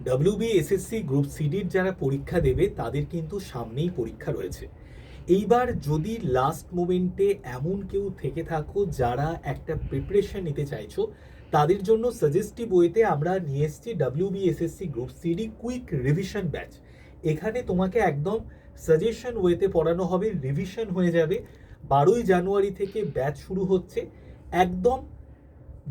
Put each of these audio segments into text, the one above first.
WBSSC group সিডির যারা পরীক্ষা দেবে তাদের কিন্তু সামনেই পরীক্ষা রয়েছে। এইবার যদি লাস্ট মোমেন্টে এমন কেউ থেকে থাকো যারা একটা প্রিপারেশন নিতে চাইছো, তাদের জন্য সাজেস্টিভ ওয়েতে আমরা নিয়ে এসেছি WBSSC group CD quick revision batch. এখানে তোমাকে একদম সাজেশন ওয়েতে পড়ানো হবে, রিভিশন হয়ে যাবে। 12ই জানুয়ারি থেকে ব্যাচ শুরু হচ্ছে। একদম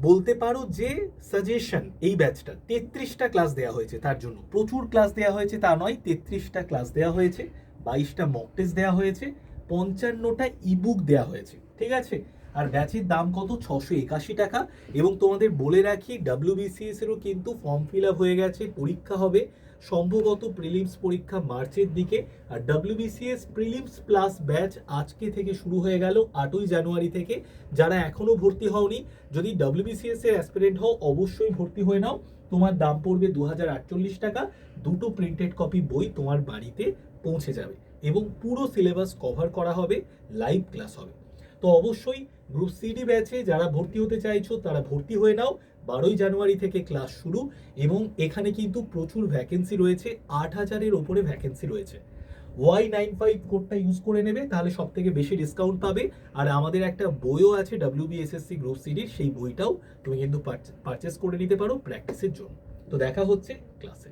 বলতে পারো যে সাজেশন এই ব্যাচটা 33টা ক্লাস দেওয়া হয়েছে, তার জন্য প্রচুর ক্লাস দেওয়া হয়েছে তা নয়, 33টা ক্লাস দেওয়া হয়েছে, 22টা মক টেস্ট দেওয়া হয়েছে, 55টা ইবুক দেওয়া হয়েছে, ঠিক আছে। আর ব্যাচের দাম কত? 681 টাকা। এবং তোমাদের বলে রাখি WBCS এরও কিন্তু ফর্ম ফিল আপ হয়ে গেছে, পরীক্ষা হবে সম্ভবত প্রিলিমস পরীক্ষা মার্চের দিকে। আর WBCS প্রিলিমস প্লাস ব্যাচ আজকে থেকে শুরু হয়ে গেল 8ই জানুয়ারি থেকে। যারা এখনো ভর্তি হওনি, যদি WBCS এর অ্যাসপিরেন্ট হও অবশ্যই ভর্তি হয়ে নাও। তোমার দাম পড়বে 2048 টাকা। দুটো প্রিন্টেড কপি বই তোমার বাড়িতে পৌঁছে যাবে এবং পুরো সিলেবাস কভার করা হবে, লাইভ ক্লাস হবে। তো অবশ্যই গ্রুপ সিডি ব্যাচে যারা ভর্তি হতে চাইছো তারা ভর্তি হয়ে নাও। 12ই জানুয়ারি থেকে ক্লাস শুরু এবং এখানে কিন্তু প্রচুর ভ্যাকেন্সি রয়েছে, 8000-এর ওপরে ভ্যাকেন্সি রয়েছে। Y95 কোডটা ইউজ করে নেবে, তাহলে সব থেকে বেশি ডিসকাউন্ট পাবে। আর আমাদের একটা বইও আছে WBSSC গ্রুপ সিডির, সেই বইটাও তুমি কিন্তু পারচেস করে নিতে পারো প্র্যাকটিসের জন্য। তো দেখা হচ্ছে ক্লাসে।